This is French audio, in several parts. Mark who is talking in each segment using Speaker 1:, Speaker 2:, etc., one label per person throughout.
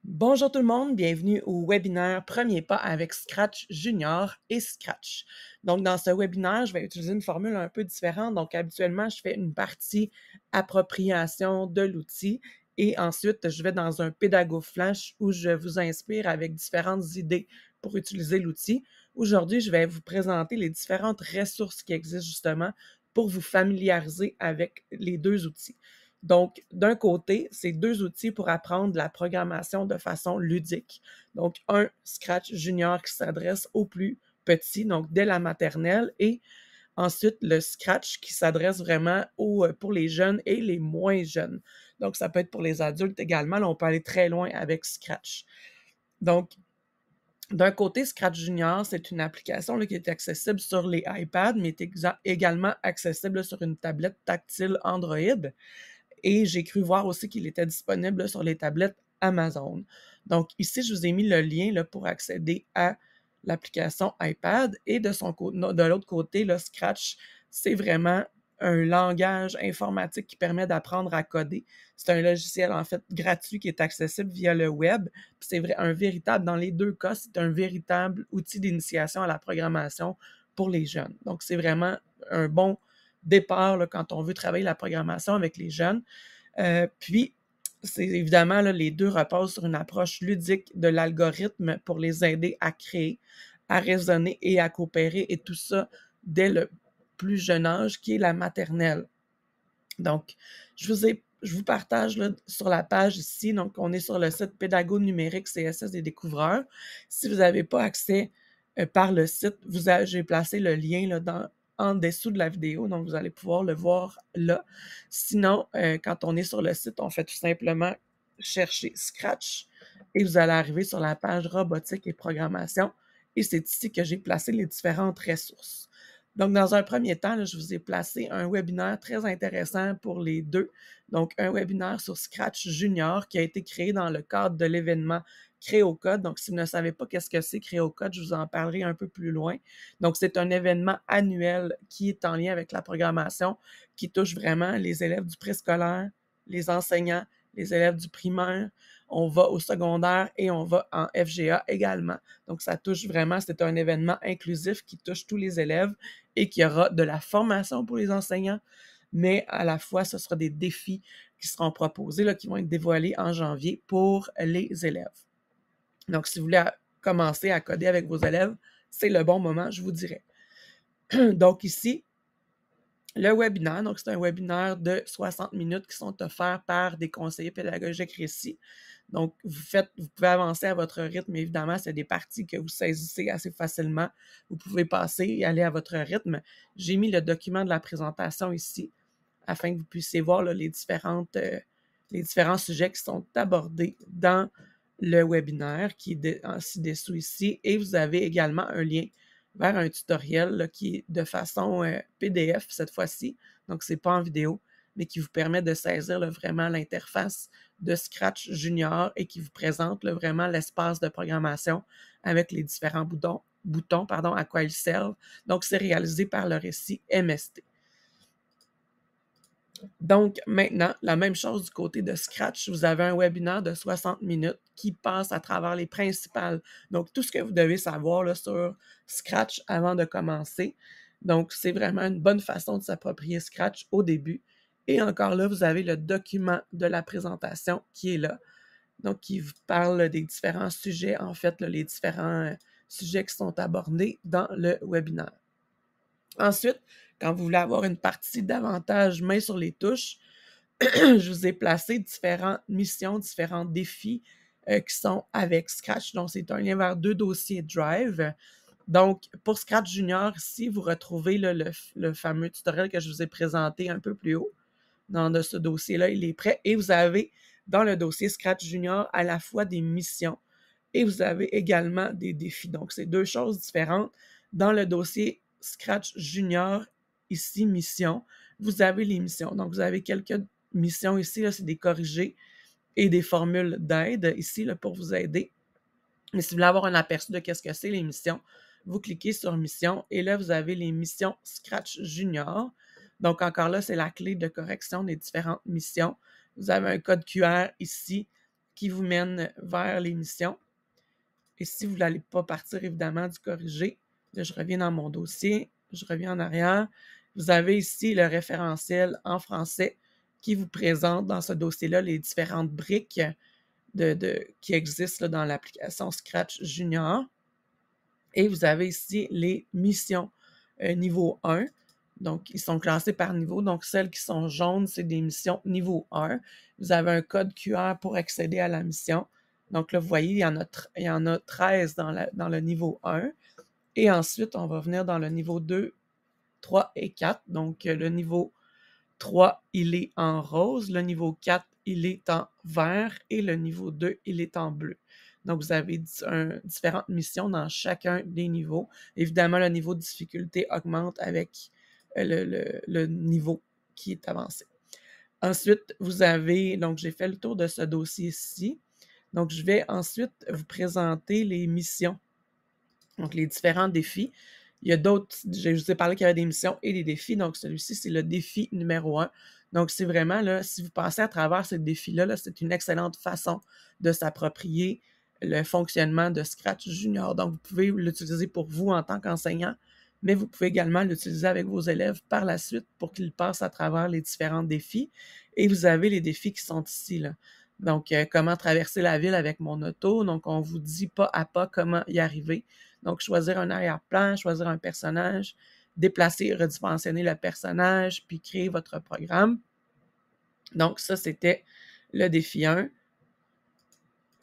Speaker 1: Bonjour tout le monde, bienvenue au webinaire Premier pas avec Scratch Junior et Scratch. Donc, dans ce webinaire, je vais utiliser une formule un peu différente. Donc, habituellement, je fais une partie appropriation de l'outil et ensuite, je vais dans un pédago flash où je vous inspire avec différentes idées pour utiliser l'outil. Aujourd'hui, je vais vous présenter les différentes ressources qui existent justement pour vous familiariser avec les deux outils. Donc, d'un côté, c'est deux outils pour apprendre la programmation de façon ludique. Donc, un Scratch Junior qui s'adresse aux plus petits, donc dès la maternelle, et ensuite le Scratch qui s'adresse vraiment pour les jeunes et les moins jeunes. Donc, ça peut être pour les adultes également. Là, on peut aller très loin avec Scratch. Donc, d'un côté, Scratch Junior, c'est une application là, qui est accessible sur les iPads, mais est également accessible sur une tablette tactile Android. Et j'ai cru voir aussi qu'il était disponible sur les tablettes Amazon. Donc ici, je vous ai mis le lien là, pour accéder à l'application iPad. Et de l'autre côté, le Scratch, c'est vraiment un langage informatique qui permet d'apprendre à coder. C'est un logiciel, en fait, gratuit qui est accessible via le web. Puis c'est un véritable, dans les deux cas, c'est un véritable outil d'initiation à la programmation pour les jeunes. Donc, c'est vraiment un bon départ là, quand on veut travailler la programmation avec les jeunes. Puis, c'est évidemment, là, les deux reposent sur une approche ludique de l'algorithme pour les aider à créer, à raisonner et à coopérer, et tout ça dès le plus jeune âge, qui est la maternelle. Donc, je vous partage là, sur la page ici, donc on est sur le site Pédago numérique CSS des découvreurs. Si vous n'avez pas accès par le site, j'ai placé le lien là, en dessous de la vidéo, donc vous allez pouvoir le voir là. Sinon, quand on est sur le site, on fait tout simplement chercher Scratch et vous allez arriver sur la page robotique et programmation. Et c'est ici que j'ai placé les différentes ressources. Donc, dans un premier temps, là, je vous ai placé un webinaire très intéressant pour les deux. Donc, un webinaire sur Scratch Junior qui a été créé dans le cadre de l'événement Créocode. Donc, si vous ne savez pas qu'est-ce que c'est Créocode, je vous en parlerai un peu plus loin. Donc, c'est un événement annuel qui est en lien avec la programmation, qui touche vraiment les élèves du préscolaire, les enseignants, les élèves du primaire. On va au secondaire et on va en FGA également. Donc, ça touche vraiment, c'est un événement inclusif qui touche tous les élèves et qu'il y aura de la formation pour les enseignants, mais à la fois, ce sera des défis qui seront proposés, là, qui vont être dévoilés en janvier pour les élèves. Donc, si vous voulez commencer à coder avec vos élèves, c'est le bon moment, je vous dirais. Donc ici, le webinaire, donc c'est un webinaire de 60 minutes qui sont offerts par des conseillers pédagogiques récits. Donc, vous pouvez avancer à votre rythme. Évidemment, c'est des parties que vous saisissez assez facilement. Vous pouvez passer et aller à votre rythme. J'ai mis le document de la présentation ici afin que vous puissiez voir là, les différents sujets qui sont abordés dans le webinaire qui est ci-dessous ici. Et vous avez également un lien vers un tutoriel là, qui est de façon PDF cette fois-ci. Donc, c'est pas en vidéo, mais qui vous permet de saisir là, vraiment l'interface de Scratch Junior et qui vous présente là, vraiment l'espace de programmation avec les différents boutons à quoi ils servent. Donc, c'est réalisé par le récit MST. Donc, maintenant, la même chose du côté de Scratch. Vous avez un webinaire de 60 minutes qui passe à travers les principales. Donc, tout ce que vous devez savoir là, sur Scratch avant de commencer. Donc, c'est vraiment une bonne façon de s'approprier Scratch au début. Et encore là, vous avez le document de la présentation qui est là. Donc, qui vous parle des différents sujets, en fait, là, les différents sujets qui sont abordés dans le webinaire. Ensuite, quand vous voulez avoir une partie davantage main sur les touches, je vous ai placé différentes missions, différents défis qui sont avec Scratch. Donc, c'est un lien vers deux dossiers Drive. Donc, pour Scratch Junior, ici, vous retrouvez là, le fameux tutoriel que je vous ai présenté un peu plus haut. Dans ce dossier-là, il est prêt. Et vous avez dans le dossier Scratch Junior à la fois des missions et vous avez également des défis. Donc, c'est deux choses différentes. Dans le dossier Scratch Junior, ici, mission, vous avez les missions. Donc, vous avez quelques missions ici, là, c'est des corrigés et des formules d'aide ici là, pour vous aider. Mais si vous voulez avoir un aperçu de qu'est-ce que c'est les missions, vous cliquez sur Missions et là, vous avez les missions Scratch Junior. Donc, encore là, c'est la clé de correction des différentes missions. Vous avez un code QR ici qui vous mène vers les missions. Et si vous n'allez pas partir, évidemment, du corrigé, là, je reviens dans mon dossier, je reviens en arrière. Vous avez ici le référentiel en français qui vous présente dans ce dossier-là les différentes briques qui existent là, dans l'application Scratch Junior. Et vous avez ici les missions niveau 1. Donc, ils sont classés par niveau. Donc, celles qui sont jaunes, c'est des missions niveau 1. Vous avez un code QR pour accéder à la mission. Donc là, vous voyez, il y en a 13 dans le niveau 1. Et ensuite, on va venir dans le niveau 2, 3 et 4. Donc, le niveau 3, il est en rose. Le niveau 4, il est en vert. Et le niveau 2, il est en bleu. Donc, vous avez différentes missions dans chacun des niveaux. Évidemment, le niveau de difficulté augmente avec le niveau qui est avancé. Ensuite, vous avez, donc j'ai fait le tour de ce dossier-ci. Donc, je vais ensuite vous présenter les missions. Donc, les différents défis. Il y a d'autres, je vous ai parlé qu'il y avait des missions et des défis. Donc, celui-ci, c'est le défi numéro 1. Donc, c'est vraiment, là, si vous passez à travers ce défi-là, là, c'est une excellente façon de s'approprier le fonctionnement de Scratch Junior. Donc, vous pouvez l'utiliser pour vous en tant qu'enseignant, mais vous pouvez également l'utiliser avec vos élèves par la suite pour qu'ils passent à travers les différents défis. Et vous avez les défis qui sont ici, là. Donc, comment traverser la ville avec mon auto. Donc, on vous dit pas à pas comment y arriver. Donc, choisir un arrière-plan, choisir un personnage, déplacer et redimensionner le personnage, puis créer votre programme. Donc, ça, c'était le défi 1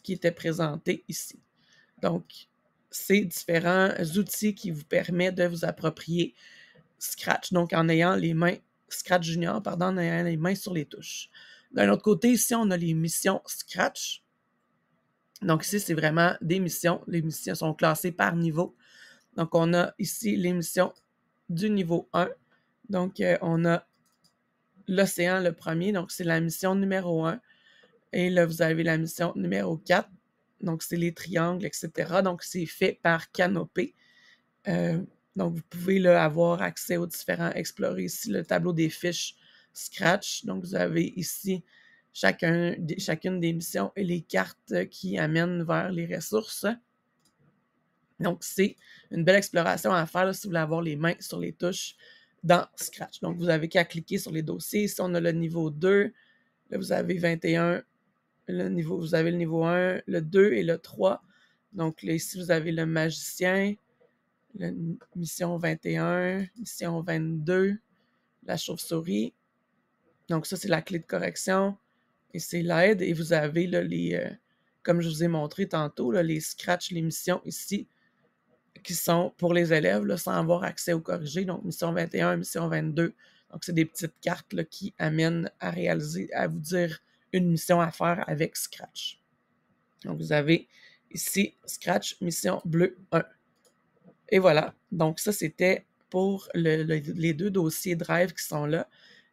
Speaker 1: qui était présenté ici. Donc, c'est différents outils qui vous permettent de vous approprier Scratch, donc en ayant les mains, Scratch Junior, pardon, en ayant les mains sur les touches. D'un autre côté, ici, on a les missions Scratch. Donc ici, c'est vraiment des missions. Les missions sont classées par niveau. Donc, on a ici les missions du niveau 1. Donc, on a l'océan, le premier. Donc, c'est la mission numéro 1. Et là, vous avez la mission numéro 4. Donc, c'est les triangles, etc. Donc, c'est fait par Canopé. Donc, vous pouvez là, avoir accès aux différents, explorer ici le tableau des fiches Scratch. Donc, vous avez ici chacune des missions et les cartes qui amènent vers les ressources. Donc, c'est une belle exploration à faire là, si vous voulez avoir les mains sur les touches dans Scratch. Donc, vous n'avez qu'à cliquer sur les dossiers. Ici, on a le niveau 2. Là, vous avez 21. Vous avez le niveau 1, le 2 et le 3. Donc, là, ici, vous avez le magicien, la mission 21, mission 22, la chauve-souris. Donc, ça, c'est la clé de correction. Et c'est l'aide. Et vous avez là, comme je vous ai montré tantôt, là, les Scratch, les missions ici, qui sont pour les élèves là, sans avoir accès au corrigé. Donc, mission 21, mission 22. Donc, c'est des petites cartes là, qui amènent à réaliser, à vous dire une mission à faire avec Scratch. Donc, vous avez ici Scratch mission bleu 1. Et voilà. Donc, ça, c'était pour les deux dossiers Drive qui sont là.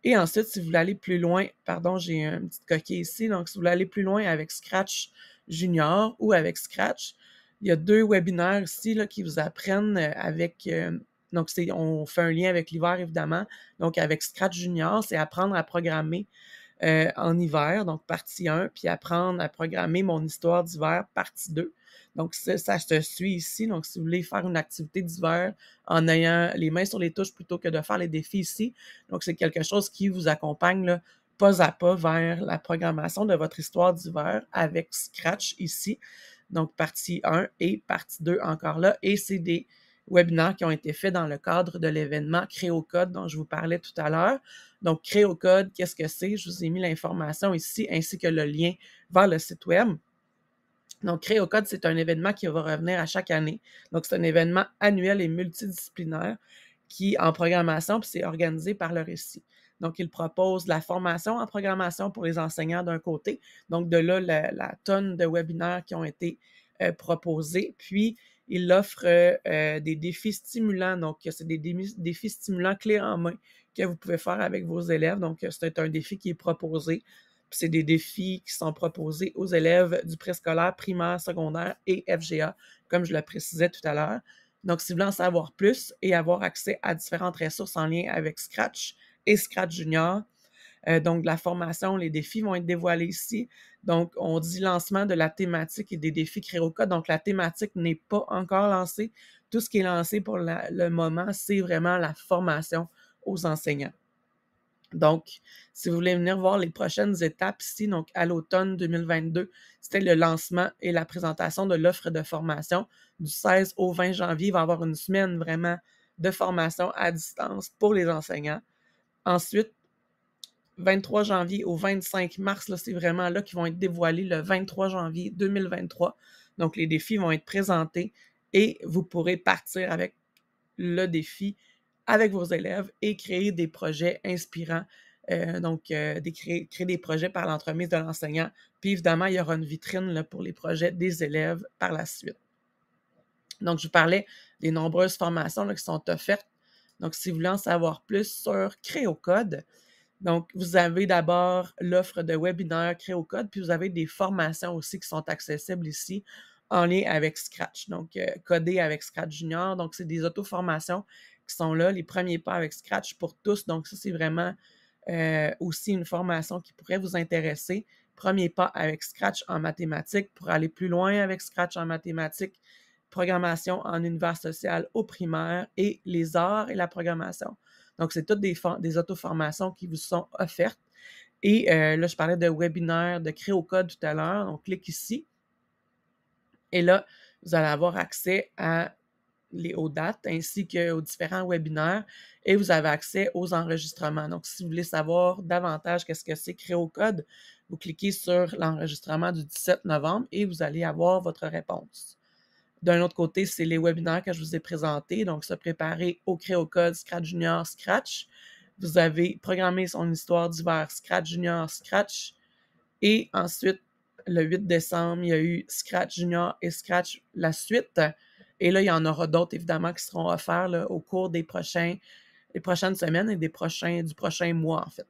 Speaker 1: Et ensuite, si vous voulez aller plus loin, pardon, j'ai une petite coquille ici. Donc, si vous voulez aller plus loin avec Scratch Junior ou avec Scratch, il y a 2 webinaires ici là, qui vous apprennent avec... donc, on fait un lien avec l'hiver, évidemment. Donc, avec Scratch Junior, c'est apprendre à programmer en hiver, donc partie 1, puis apprendre à programmer mon histoire d'hiver, partie 2. Donc, ça se suit ici. Donc, si vous voulez faire une activité d'hiver en ayant les mains sur les touches plutôt que de faire les défis ici, donc c'est quelque chose qui vous accompagne là, pas à pas vers la programmation de votre histoire d'hiver avec Scratch ici. Donc, partie 1 et partie 2 encore là. Et c'est des webinaires qui ont été faits dans le cadre de l'événement Créocode dont je vous parlais tout à l'heure. Donc, Créocode, qu'est-ce que c'est? Je vous ai mis l'information ici ainsi que le lien vers le site web. Donc, Créocode, c'est un événement qui va revenir à chaque année. Donc, c'est un événement annuel et multidisciplinaire qui, en programmation, puis c'est organisé par le Récit. Donc, il propose la formation en programmation pour les enseignants d'un côté. Donc, de là, la tonne de webinaires qui ont été proposés. Puis, il offre des défis stimulants. Donc, c'est des défis stimulants clés en main que vous pouvez faire avec vos élèves. Donc, c'est un défi qui est proposé. Puis c'est des défis qui sont proposés aux élèves du préscolaire, primaire, secondaire et FGA, comme je le précisais tout à l'heure. Donc, si vous voulez en savoir plus et avoir accès à différentes ressources en lien avec Scratch et Scratch Junior, Donc, la formation, les défis vont être dévoilés ici. Donc, on dit lancement de la thématique et des défis CréoCode. Donc, la thématique n'est pas encore lancée. Tout ce qui est lancé pour le moment, c'est vraiment la formation aux enseignants. Donc, si vous voulez venir voir les prochaines étapes ici, donc à l'automne 2022, c'était le lancement et la présentation de l'offre de formation. Du 16 au 20 janvier, il va y avoir une semaine vraiment de formation à distance pour les enseignants. Ensuite, 23 janvier au 25 mars, là, c'est vraiment là qu'ils vont être dévoilés le 23 janvier 2023. Donc, les défis vont être présentés et vous pourrez partir avec le défi avec vos élèves et créer des projets inspirants. Créer des projets par l'entremise de l'enseignant. Puis évidemment, il y aura une vitrine là, pour les projets des élèves par la suite. Donc, je vous parlais des nombreuses formations là, qui sont offertes. Donc, si vous voulez en savoir plus sur CréoCode, donc, vous avez d'abord l'offre de webinaire CréoCode, puis vous avez des formations aussi qui sont accessibles ici en lien avec Scratch. Donc, coder avec Scratch Junior. Donc, c'est des auto-formations qui sont là, les premiers pas avec Scratch pour tous. Donc, ça, c'est vraiment aussi une formation qui pourrait vous intéresser. Premier pas avec Scratch en mathématiques pour aller plus loin avec Scratch en mathématiques, programmation en univers social au primaire et les arts et la programmation. Donc, c'est toutes des auto-formations qui vous sont offertes. Et là, je parlais de webinaire, de CréoCode tout à l'heure. On clique ici. Et là, vous allez avoir accès aux dates ainsi qu'aux différents webinaires et vous avez accès aux enregistrements. Donc, si vous voulez savoir davantage qu'est-ce que c'est CréoCode, vous cliquez sur l'enregistrement du 17 novembre et vous allez avoir votre réponse. D'un autre côté, c'est les webinaires que je vous ai présentés. Donc, se préparer au CréoCode, Scratch Junior, Scratch. Vous avez programmé son histoire d'hiver, Scratch Junior, Scratch. Et ensuite, le 8 décembre, il y a eu Scratch Junior et Scratch la suite. Et là, il y en aura d'autres, évidemment, qui seront offerts là, au cours des prochaines semaines et du prochain mois, en fait.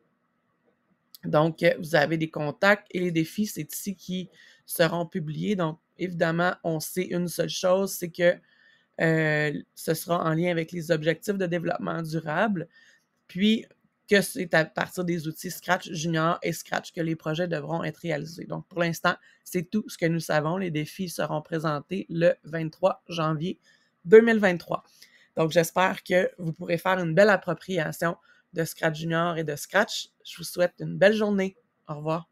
Speaker 1: Donc, vous avez des contacts et les défis, c'est ici qui seront publiés. Donc, évidemment, on sait une seule chose, c'est que ce sera en lien avec les objectifs de développement durable, puis que c'est à partir des outils Scratch Junior et Scratch que les projets devront être réalisés. Donc, pour l'instant, c'est tout ce que nous savons. Les défis seront présentés le 23 janvier 2023. Donc, j'espère que vous pourrez faire une belle appropriation de Scratch Junior et de Scratch. Je vous souhaite une belle journée. Au revoir.